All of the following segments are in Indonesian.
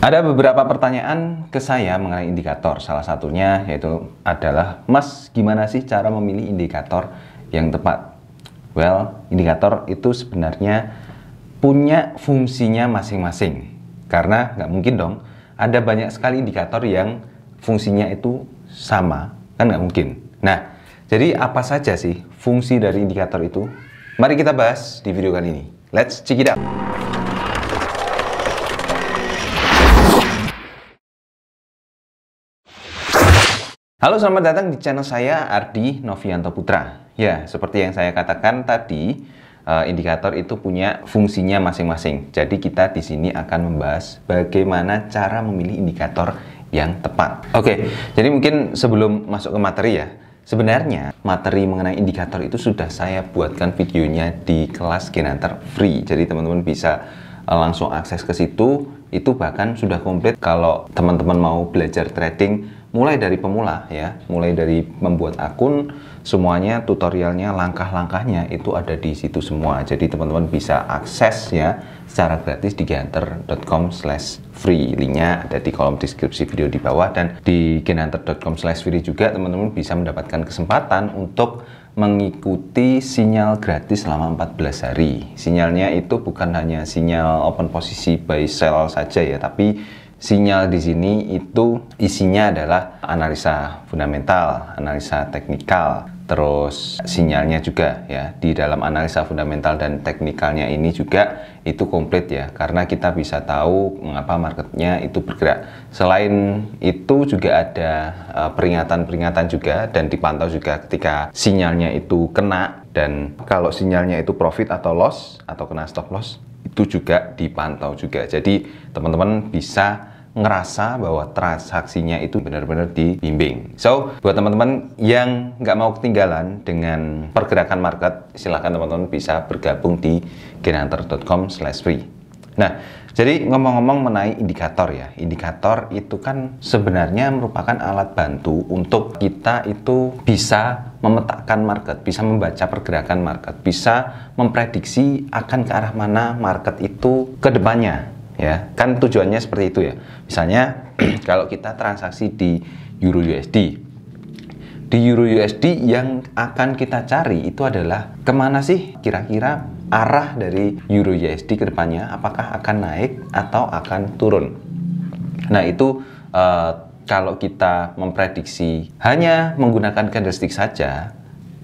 Ada beberapa pertanyaan ke saya mengenai indikator. Salah satunya yaitu adalah, Mas, gimana sih cara memilih indikator yang tepat? Well, indikator itu sebenarnya punya fungsinya masing-masing. Karena nggak mungkin dong, ada banyak sekali indikator yang fungsinya itu sama. Kan nggak mungkin. Nah, jadi apa saja sih fungsi dari indikator itu? Mari kita bahas di video kali ini. Let's check it out! Halo, selamat datang di channel saya, Ardi Novianto Putra. Ya, seperti yang saya katakan tadi, indikator itu punya fungsinya masing-masing. Jadi kita di sini akan membahas bagaimana cara memilih indikator yang tepat. Oke, jadi mungkin sebelum masuk ke materi ya, sebenarnya materi mengenai indikator itu sudah saya buatkan videonya di kelas Gainhunter free. Jadi teman-teman bisa langsung akses ke situ. Itu bahkan sudah komplit kalau teman-teman mau belajar trading mulai dari pemula ya, mulai dari membuat akun, semuanya tutorialnya, langkah-langkahnya itu ada di situ semua. Jadi teman-teman bisa akses ya secara gratis di gainhunter.com/free. Linknya ada di kolom deskripsi video di bawah, dan di gainhunter.com/free juga teman-teman bisa mendapatkan kesempatan untuk mengikuti sinyal gratis selama 14 hari. Sinyalnya itu bukan hanya sinyal open posisi buy sell saja ya, tapi sinyal di sini itu isinya adalah analisa fundamental, analisa teknikal, terus sinyalnya juga ya. Di dalam analisa fundamental dan teknikalnya ini juga itu komplit ya, karena kita bisa tahu mengapa marketnya itu bergerak. Selain itu juga ada peringatan-peringatan juga, dan dipantau juga ketika sinyalnya itu kena, dan kalau sinyalnya itu profit atau loss atau kena stop loss itu juga dipantau juga. Jadi teman-teman bisa ngerasa bahwa transaksinya itu benar-benar dibimbing. So, buat teman-teman yang nggak mau ketinggalan dengan pergerakan market, silahkan teman-teman bisa bergabung di gainhunter.com/free. Nah, jadi ngomong-ngomong mengenai indikator ya, indikator itu kan sebenarnya merupakan alat bantu untuk kita itu bisa memetakan market, bisa membaca pergerakan market, bisa memprediksi akan ke arah mana market itu ke depannya. Ya, kan tujuannya seperti itu ya. Misalnya kalau kita transaksi di Euro USD, di Euro USD yang akan kita cari itu adalah kemana sih kira-kira arah dari Euro USD ke depannya, apakah akan naik atau akan turun. Nah itu kalau kita memprediksi hanya menggunakan candlestick saja,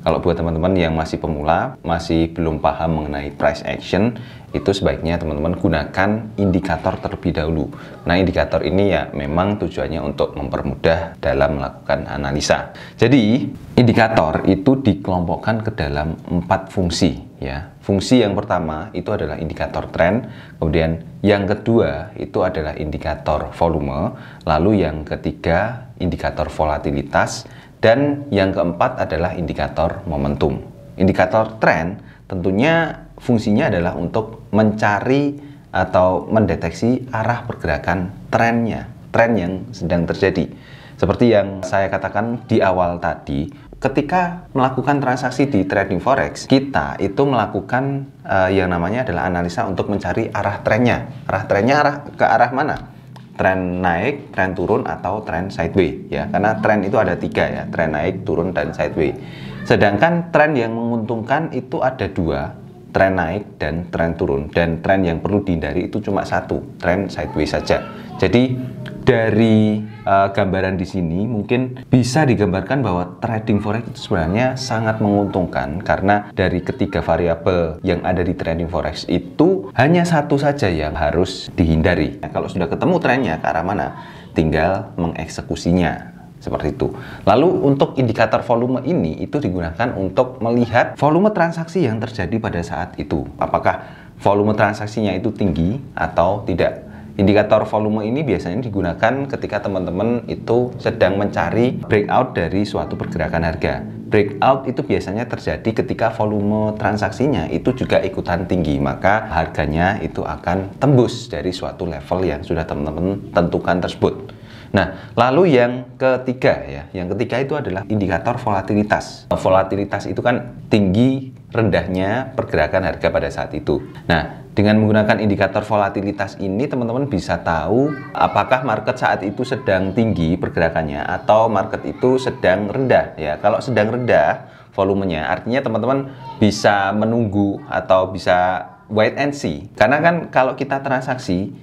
kalau buat teman-teman yang masih pemula, masih belum paham mengenai price action, itu sebaiknya teman-teman gunakan indikator terlebih dahulu. Nah, indikator ini ya memang tujuannya untuk mempermudah dalam melakukan analisa. Jadi, indikator itu dikelompokkan ke dalam 4 fungsi ya. Fungsi yang pertama itu adalah indikator tren, kemudian yang kedua itu adalah indikator volume, lalu yang ketiga indikator volatilitas, dan yang keempat adalah indikator momentum. Indikator tren tentunya fungsinya adalah untuk mencari atau mendeteksi arah pergerakan trennya, tren yang sedang terjadi. Seperti yang saya katakan di awal tadi, ketika melakukan transaksi di trading forex, kita itu melakukan yang namanya adalah analisa untuk mencari arah trennya. Arah trennya ke arah mana? Tren naik, tren turun, atau tren sideways ya, karena tren itu ada 3 ya, tren naik, turun, dan sideways. Sedangkan tren yang menguntungkan itu ada 2, tren naik dan tren turun, dan tren yang perlu dihindari itu cuma 1, tren sideways saja. Jadi dari gambaran di sini mungkin bisa digambarkan bahwa trading forex itu sebenarnya sangat menguntungkan, karena dari ketiga variabel yang ada di trading forex itu hanya 1 saja yang harus dihindari. Nah, kalau sudah ketemu trennya ke arah mana, tinggal mengeksekusinya. Seperti itu. Lalu untuk indikator volume ini itu digunakan untuk melihat volume transaksi yang terjadi pada saat itu. Apakah volume transaksinya itu tinggi atau tidak. Indikator volume ini biasanya digunakan ketika teman-teman itu sedang mencari breakout dari suatu pergerakan harga. Breakout itu biasanya terjadi ketika volume transaksinya itu juga ikutan tinggi, maka harganya itu akan tembus dari suatu level yang sudah teman-teman tentukan tersebut. Nah, lalu yang ketiga ya, yang ketiga itu adalah indikator volatilitas. Volatilitas itu kan tinggi rendahnya pergerakan harga pada saat itu. Nah, dengan menggunakan indikator volatilitas ini, teman-teman bisa tahu apakah market saat itu sedang tinggi pergerakannya atau market itu sedang rendah. Ya, kalau sedang rendah volumenya, artinya teman-teman bisa menunggu atau bisa wait and see. Karena kan kalau kita transaksi,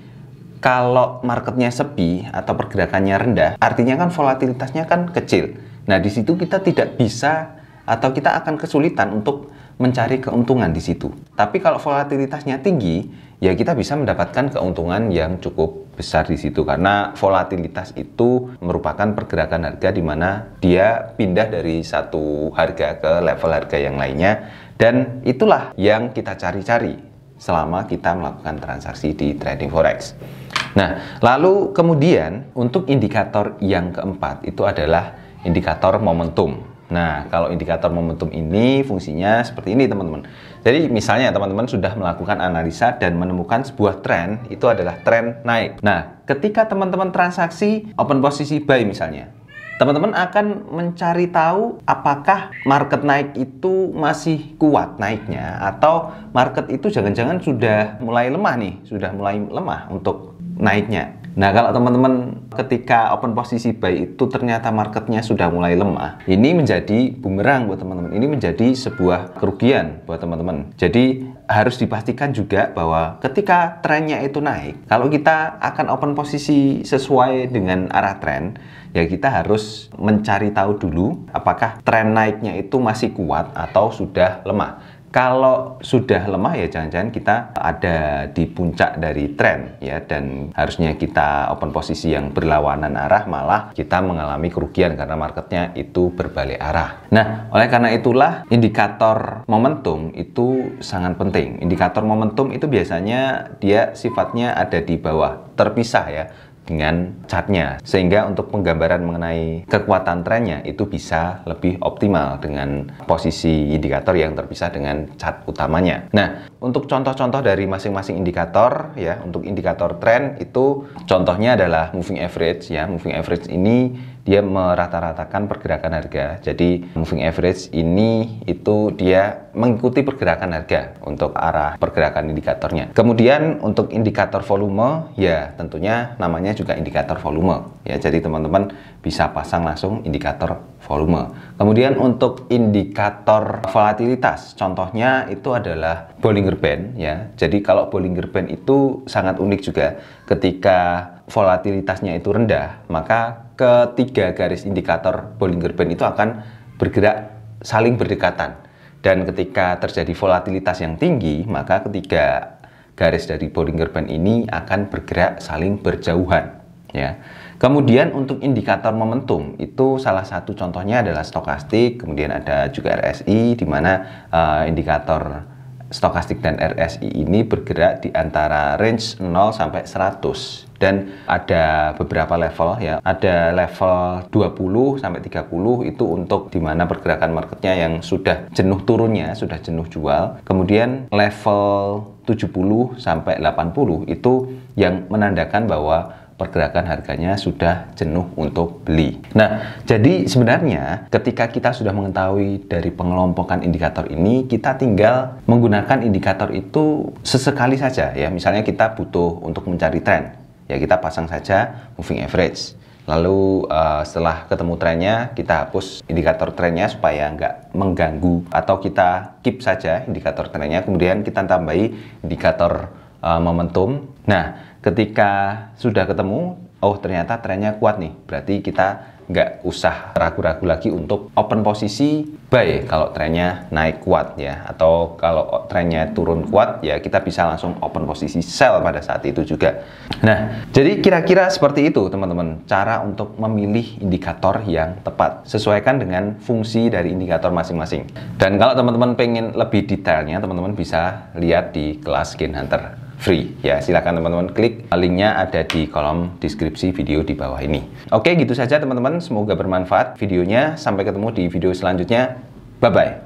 kalau marketnya sepi atau pergerakannya rendah, artinya kan volatilitasnya kan kecil. Nah, di situ kita tidak bisa atau kita akan kesulitan untuk mencari keuntungan di situ. Tapi kalau volatilitasnya tinggi, ya kita bisa mendapatkan keuntungan yang cukup besar di situ, karena volatilitas itu merupakan pergerakan harga di mana dia pindah dari satu harga ke level harga yang lainnya, dan itulah yang kita cari-cari selama kita melakukan transaksi di trading forex. Nah, lalu kemudian untuk indikator yang keempat itu adalah indikator momentum. Nah, kalau indikator momentum ini fungsinya seperti ini, teman-teman. Jadi misalnya teman-teman sudah melakukan analisa dan menemukan sebuah tren, itu adalah tren naik. Nah, ketika teman-teman transaksi open posisi buy misalnya, teman-teman akan mencari tahu apakah market naik itu masih kuat naiknya, atau market itu jangan-jangan sudah mulai lemah nih, sudah mulai lemah untuk naiknya. Nah, kalau teman-teman ketika open posisi buy itu ternyata marketnya sudah mulai lemah, ini menjadi bumerang buat teman-teman. Ini menjadi sebuah kerugian buat teman-teman. Jadi harus dipastikan juga bahwa ketika trennya itu naik, kalau kita akan open posisi sesuai dengan arah tren, ya kita harus mencari tahu dulu apakah tren naiknya itu masih kuat atau sudah lemah. Kalau sudah lemah, ya jangan-jangan kita ada di puncak dari tren ya, dan harusnya kita open posisi yang berlawanan arah, malah kita mengalami kerugian karena marketnya itu berbalik arah. Nah, oleh karena itulah indikator momentum itu sangat penting. Indikator momentum itu biasanya dia sifatnya ada di bawah, terpisah ya dengan chartnya, sehingga untuk penggambaran mengenai kekuatan trennya itu bisa lebih optimal dengan posisi indikator yang terpisah dengan chart utamanya. Nah, untuk contoh-contoh dari masing-masing indikator ya, untuk indikator tren itu contohnya adalah moving average ya. Moving average ini dia merata-ratakan pergerakan harga. Jadi moving average ini itu dia mengikuti pergerakan harga untuk arah pergerakan indikatornya. Kemudian untuk indikator volume, ya tentunya namanya juga indikator volume ya. Jadi teman-teman bisa pasang langsung indikator volume. Kemudian untuk indikator volatilitas, contohnya itu adalah Bollinger Band ya. Jadi kalau Bollinger Band itu sangat unik juga. Ketika volatilitasnya itu rendah, maka ketiga garis indikator Bollinger Band itu akan bergerak saling berdekatan. Dan ketika terjadi volatilitas yang tinggi, maka ketiga garis dari Bollinger Band ini akan bergerak saling berjauhan ya. Kemudian untuk indikator momentum itu salah satu contohnya adalah stokastik, kemudian ada juga RSI, di mana indikator stokastik dan RSI ini bergerak di antara range 0 sampai 100, dan ada beberapa level ya. Ada level 20 sampai 30 itu untuk dimana pergerakan marketnya yang sudah jenuh turunnya, sudah jenuh jual. Kemudian level 70 sampai 80 itu yang menandakan bahwa pergerakan harganya sudah jenuh untuk beli. Nah, jadi sebenarnya ketika kita sudah mengetahui dari pengelompokan indikator ini, kita tinggal menggunakan indikator itu sesekali saja ya. Misalnya kita butuh untuk mencari tren, ya kita pasang saja moving average. Lalu setelah ketemu trennya, kita hapus indikator trennya supaya nggak mengganggu, atau kita keep saja indikator trennya, kemudian kita tambahi indikator momentum. Nah, ketika sudah ketemu, oh ternyata trennya kuat nih, berarti kita nggak usah ragu-ragu lagi untuk open posisi buy kalau trennya naik kuat ya, atau kalau trennya turun kuat ya kita bisa langsung open posisi sell pada saat itu juga. Nah, jadi kira-kira seperti itu teman-teman cara untuk memilih indikator yang tepat, sesuaikan dengan fungsi dari indikator masing-masing. Dan kalau teman-teman pengen lebih detailnya, teman-teman bisa lihat di kelas Gain Hunter free ya. Silakan teman-teman klik, linknya ada di kolom deskripsi video di bawah ini. Oke, gitu saja teman-teman, semoga bermanfaat videonya. Sampai ketemu di video selanjutnya, bye bye.